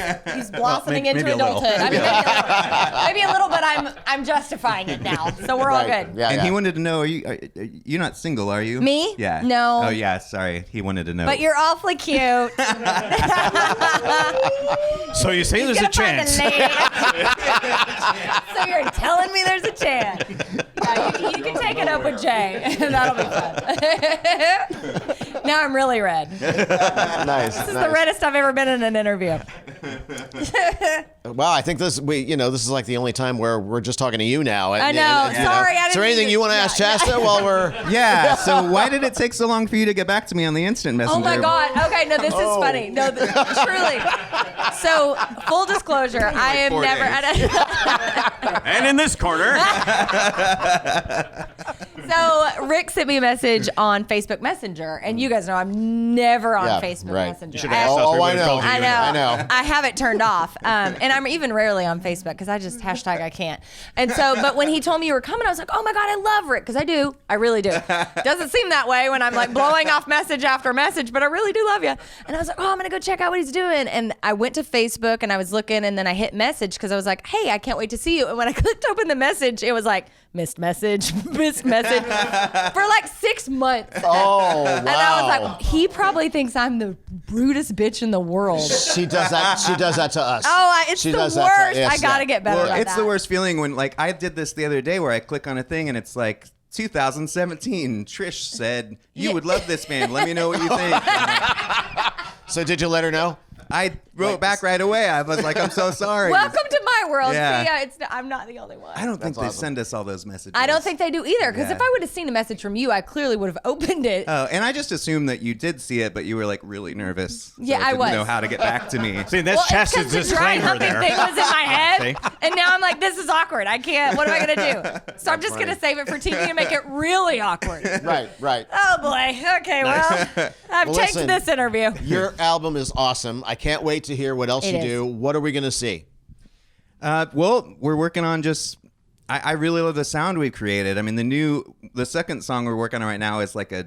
blossoming maybe into a little. adulthood. I mean, maybe a little, but I'm justifying it now, so we're all good. Yeah, And he wanted to know, you're not single, are you? Me? Yeah. No. Oh, yeah, sorry. He wanted to know. But you're awfully cute. So you say there's a Gonna find chance. lady. So you're telling me there's a chance? Yeah, you can take it up with Jay. That'll be fun. Now I'm really red. Nice. This is the reddest I've ever been in an interview. Well, I think this is like the only time where we're just talking to you now. I know. Sorry, I didn't Is there anything mean you to- want to ask yeah. Chasta while we're? yeah, so why did it take so long for you to get back to me on the instant messenger? Oh my God. Okay, no, this is funny. No, truly. So, full disclosure, I am 4 never. And in this corner. So, Rick sent me a message on Facebook Messenger, and you guys know I'm never on Yeah, Facebook right. Messenger. You should have asked us. Oh, We I would've know. told you. I know. I know. I have it turned off. And I'm even rarely on Facebook because I just hashtag I can't. And so, but when he told me you were coming, I was like, oh my God, I love Rick. Because I do. I really do. Doesn't seem that way when I'm like blowing off message after message, but I really do love you. And I was like, oh, I'm going to go check out what he's doing. And I went to Facebook and I was looking, and then I hit message because I was like, hey, I can't wait to see you. And when I clicked open the message, it was like, missed message, missed message. for like 6 months. Oh, wow. And I was like, he probably thinks I'm the rudest bitch in the world. She does that. She does that to us. Oh, it's She the does worst. that to- yes, I gotta yeah. get better Well, at it's that. the worst feeling when, like, I did this the other day where I click on a thing and it's like 2017. Trish said, "You would love this band. Let me know what you think." So did you let her know? I wrote back right away. I was like, "I'm so sorry." Welcome to my world. Yeah. See, I'm not the only one. I don't think That's they awesome. send us all those messages. I don't think they do either. Because Yeah. if I would have seen a message from you, I clearly would have opened it. Oh, and I just assumed that you did see it, but you were like really nervous. Yeah, so I didn't was. know how to get back to me. See, that's Well, it's Chasta's 'cause the dry disclaimer humping there. thing was in my head, See? and now I'm like, this is awkward. I can't. What am I gonna do? So I'm just gonna save it for TV and make it really awkward. Right. Oh boy. Okay. Well, I've Well, tanked listen. this interview. Your album is awesome. I can't wait to hear what else It you is. do. What are we going to see? Well, we're working on just. I really love the sound we've created. I mean, the second song we're working on right now is like a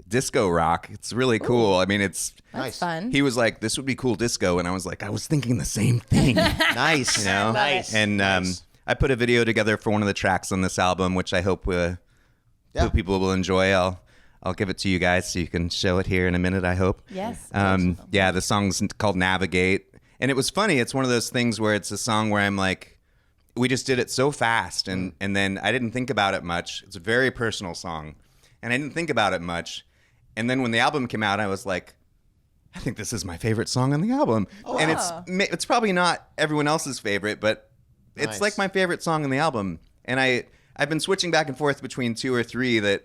disco rock. It's really cool. I mean, it's That's fun. He was like, "This would be cool disco," and I was like, "I was thinking the same thing." Nice. You know? Nice. And I put a video together for one of the tracks on this album, which I hope people will enjoy. I'll give it to you guys so you can show it here in a minute, I hope. Yes. Yeah, the song's called Navigate. And it was funny. It's one of those things where it's a song where I'm like, we just did it so fast. And then I didn't think about it much. It's a very personal song. And I didn't think about it much. And then when the album came out, I was like, I think this is my favorite song on the album. Oh, and wow. it's probably not everyone else's favorite, but it's Nice. like my favorite song on the album. And I've been switching back and forth between 2 or 3 that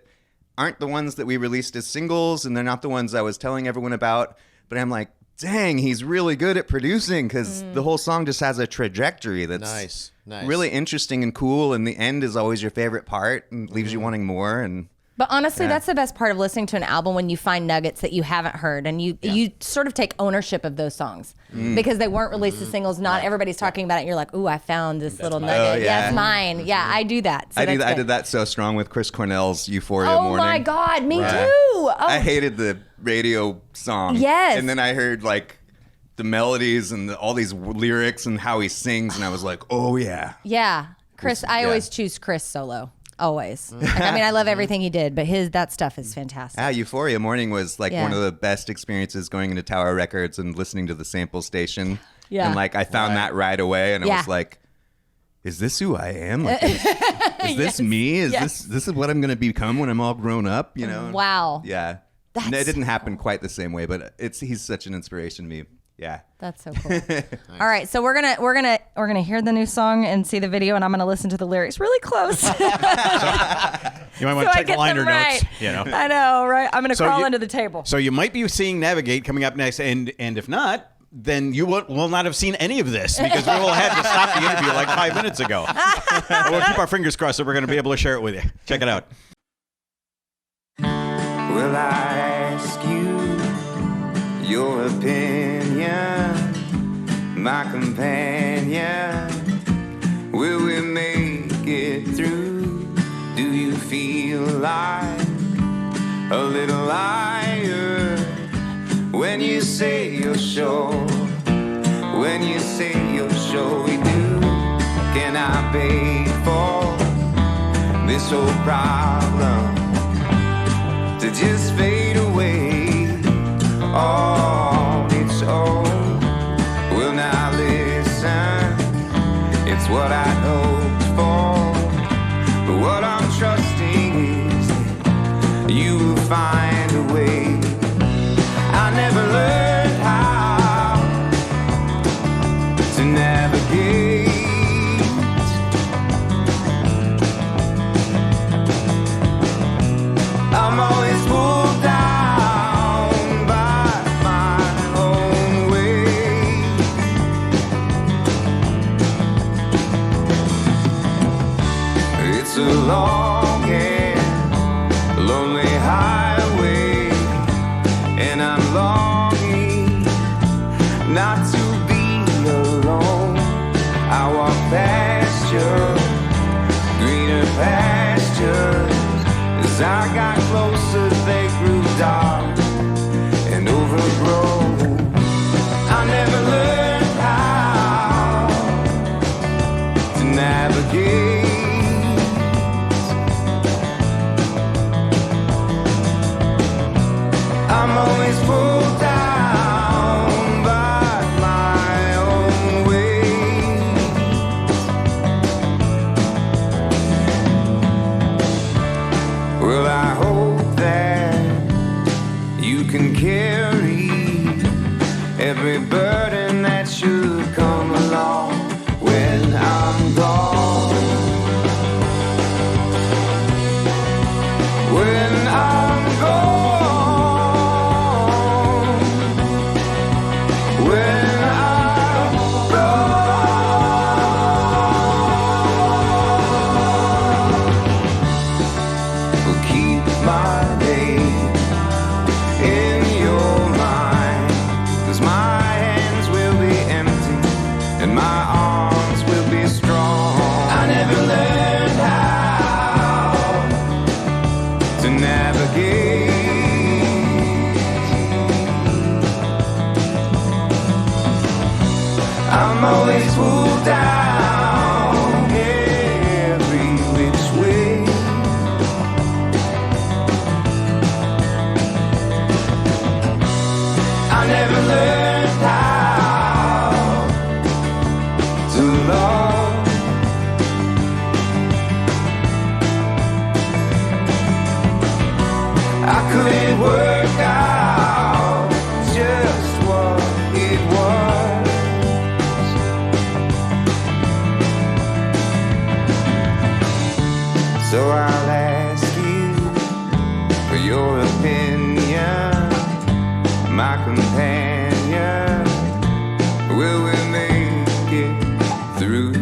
aren't the ones that we released as singles, and they're not the ones I was telling everyone about. But I'm like, dang, he's really good at producing, because the whole song just has a trajectory that's Nice. really interesting and cool, and the end is always your favorite part and leaves you wanting more. And But honestly, that's the best part of listening to an album, when you find nuggets that you haven't heard, and you sort of take ownership of those songs because they weren't released as singles. Not everybody's talking about it. And you're like, ooh, I found this little nugget. yeah. That's mine. Yeah, I do that. So I that's good. did that so strong with Chris Cornell's Euphoria Oh Morning. my God, me Right. too. Oh, I hated the radio song. Yes. And then I heard like the melodies and all these lyrics and how he sings, and I was like, oh yeah. yeah, Chris. I always choose Chris solo. Always. I mean, I love everything he did, but that stuff is fantastic. Euphoria Morning was like Yeah. one of the best experiences, going into Tower Records and listening to the sample station. Yeah. And like I found that right away, and I Yeah. was like, is this who I am? Like, is this me? Is this is what I'm going to become when I'm all grown up? You know? Wow. Yeah. No, it didn't happen quite the same way, but he's such an inspiration to me. Yeah. That's so cool. All right, so we're gonna hear the new song and see the video, and I'm gonna listen to the lyrics really close. You might want So to I check the get liner them notes. right. You know. I know, right? I'm gonna So crawl you- under the table. So you might be seeing Navigate coming up next, and if not, then you will not have seen any of this, because we will have to stop the interview like 5 minutes ago. We'll keep our fingers crossed that we're going to be able to share it with you. Check it out. Will I ask you your opinion, my companion? Will we make it through? Do you feel like a little liar when you say you're sure? When you say you're sure we do, can I pay for this whole problem to just fade away on its own? Will now listen, it's what I hoped for, but what I'm trusting is that you will find a way. I never learned how to navigate. I'm always pulled down by my own way. It's a long and lonely highway, and I'm longing not to be alone. I walk past your greener pastures. As I got closer, they grew dark and overgrown. I never learned how to navigate. So I'll ask you for your opinion, my companion. Will we make it through?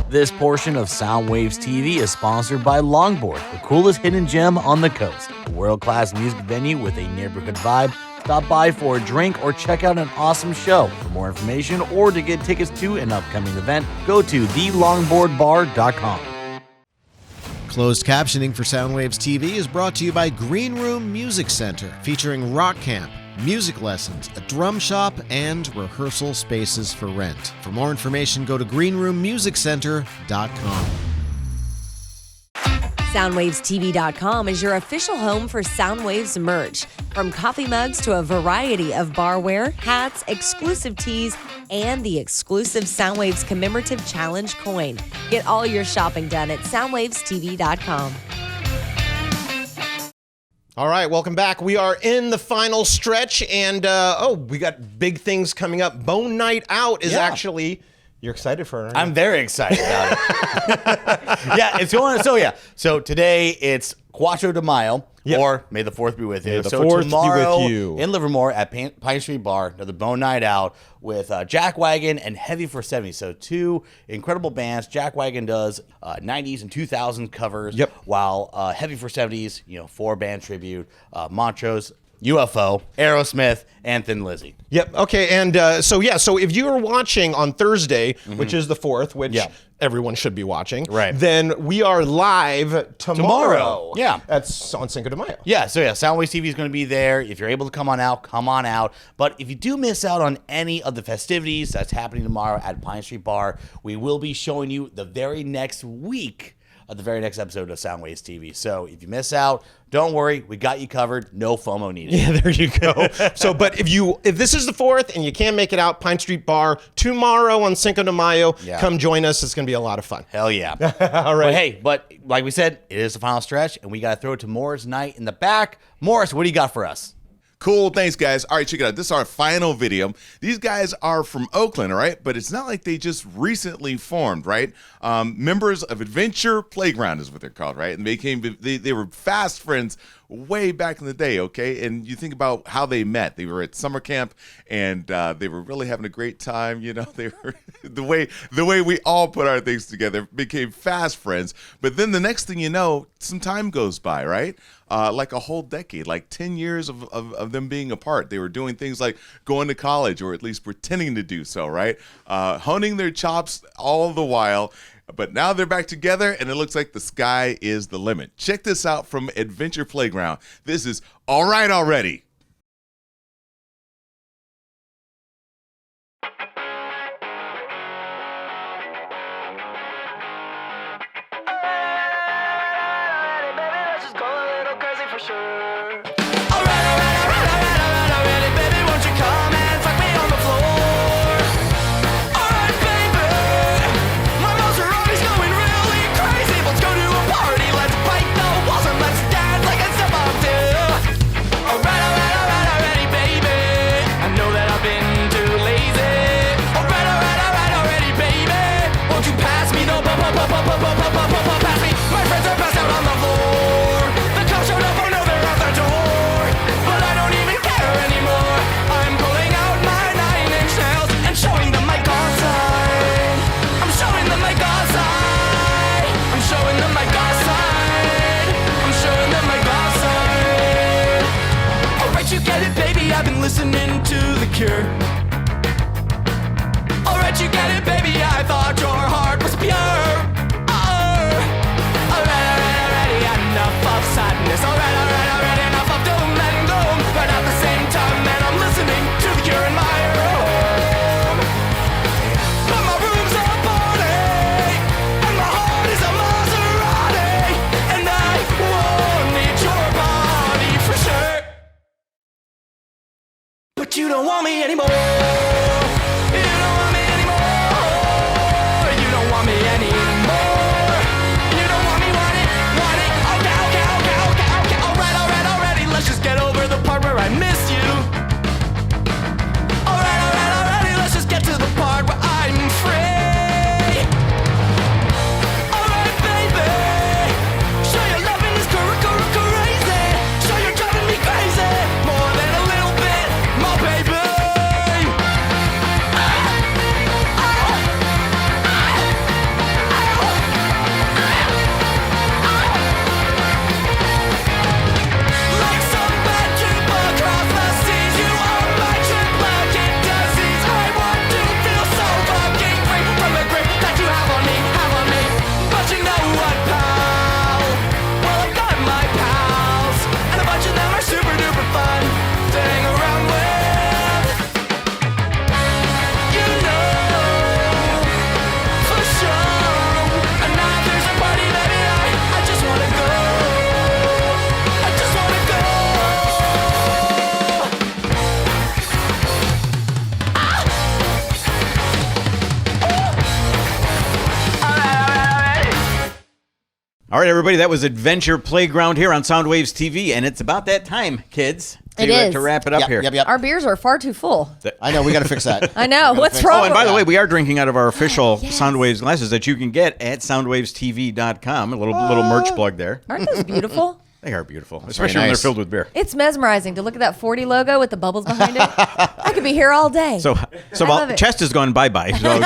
This portion of Soundwaves TV is sponsored by Longboard, the coolest hidden gem on the coast. A world-class music venue with a neighborhood vibe. Stop by for a drink or check out an awesome show. For more information or to get tickets to an upcoming event, go to thelongboardbar.com. Closed captioning for Soundwaves TV is brought to you by Green Room Music Center, featuring rock camp, music lessons, a drum shop, and rehearsal spaces for rent. For more information, go to greenroommusiccenter.com. SoundwavesTV.com is your official home for Soundwaves merch. From coffee mugs to a variety of barware, hats, exclusive tees, and the exclusive Soundwaves Commemorative Challenge coin. Get all your shopping done at SoundwavesTV.com. All right, welcome back. We are in the final stretch, and we got big things coming up. Bone Night Out is actually... You're excited for it, aren't you? I'm very excited about it. Yeah, it's going on. So today it's Cuatro de Mayo, or May the 4th be with you. May the 4th tomorrow be with you. In Livermore at Pine Street Bar, another Bone Night Out with Jack Wagon and Heavy for 70. So two incredible bands. Jack Wagon does 90s and 2000s covers, while Heavy for 70s, 4-band tribute, Montrose, UFO, Aerosmith, and Thin Lizzy. Yep. Okay. And so if you are watching on Thursday, which is the 4th, which everyone should be watching, then we are live tomorrow. Yeah. That's on Cinco de Mayo. Yeah. So Soundwaves TV is going to be there. If you're able to come on out, come on out. But if you do miss out on any of the festivities that's happening tomorrow at Pine Street Bar, we will be showing you the very next week of the very next episode of Soundwaves TV. So if you miss out, don't worry, we got you covered. No FOMO needed. Yeah, there you go. But if this is the 4th and you can't make it out, Pine Street Bar tomorrow on Cinco de Mayo, come join us. It's going to be a lot of fun. Hell yeah. All right. But like we said, it is the final stretch, and we got to throw it to Morris Knight in the back. Morris, what do you got for us? Cool. Thanks, guys. All right, check it out. This is our final video. These guys are from Oakland, all right? But it's not like they just recently formed, right? Members of Adventure Playground is what they're called, right? And they were fast friends way back in the day, okay? And you think about how they met. They were at summer camp, and they were really having a great time. They were the way we all put our things together, became fast friends. But then the next thing you know, some time goes by, right? Like a whole decade, like 10 years of them being apart. They were doing things like going to college, or at least pretending to do so, right? Honing their chops all the while. But now they're back together, and it looks like the sky is the limit. Check this out from Adventure Playground. This is All Right Already. Listening to The Cure. Alright, you get it, baby. I thought your heart was pure. Alright, enough of sadness. Alright, enough of doom and gloom. But at the same time, man, I'm listening to The Cure in my room. But my room's a party, and my heart is a Maserati, and I won't need your body for sure. But you don't want me anymore. You don't want me anymore. You don't want me anymore. You don't want me, want it. Okay. Alright, already. Let's just get over the part where I miss you. Alright. All right, everybody, that was Adventure Playground here on Soundwaves TV, and it's about that time, kids. It is. To wrap it up here. Yep. Our beers are far too full. I know. We got to fix that. I know. What's wrong? Oh, and with by the that? way, we are drinking out of our official Soundwaves glasses that you can get at soundwavestv.com. A little merch plug there. Aren't those beautiful? They are beautiful, especially when they're filled with beer. It's mesmerizing to look at that 40 logo with the bubbles behind it. I could be here all day. So while Chasta's gone bye-bye, so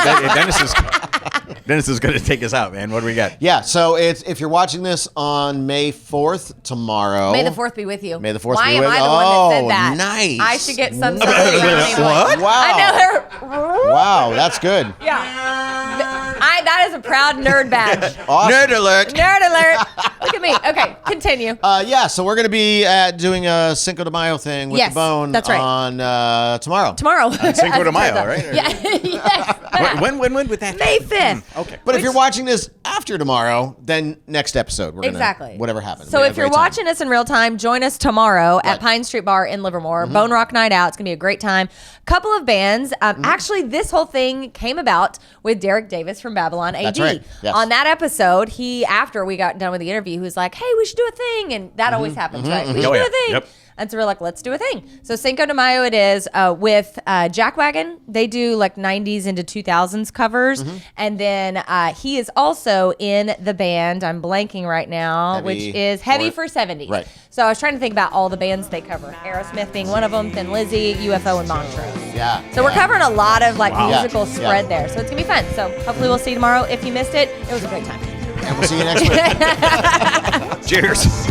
Dennis is going to take us out, man. What do we got? Yeah, so if you're watching this on May 4th, tomorrow. May the 4th be with you. May the 4th Why be with you. am I the one that said that? Nice. I should get some. What? Wow. I know her. Wow, that's good. Yeah. That is a proud nerd badge. Awesome. Nerd alert. Nerd alert. Look at me. Okay, continue. Yeah, so we're going to be doing a Cinco de Mayo thing with Yes, the Bone that's right. on tomorrow. Tomorrow. Cinco de Mayo, right? Yeah. Yes. When with that? May 5th. Okay. But if you're watching this after tomorrow, then next episode we're Exactly. gonna whatever happens. So if you're watching us in real time, join us tomorrow at Pine Street Bar in Livermore. Mm-hmm. Bone Rock Night Out. It's gonna be a great time. Couple of bands. Actually, this whole thing came about with Derek Davis from Babylon AD. That's right. Yes. On that episode, after we got done with the interview, he was like, "Hey, we should do a thing," and that always happens, right? We should do a thing. Yep. And so we're like, let's do a thing. So Cinco de Mayo it is with Jackwagon. They do like 90s into 2000s covers. And then he is also in the band, I'm blanking right now, which is Heavy for 70s. Right. So I was trying to think about all the bands they cover. Aerosmith being one of them, Thin Lizzy, UFO, and Montrose. Yeah. So we're covering a lot of like musical Yeah. spread there. So it's going to be fun. So hopefully we'll see you tomorrow. If you missed it, it was a great time. And we'll see you next week. Cheers.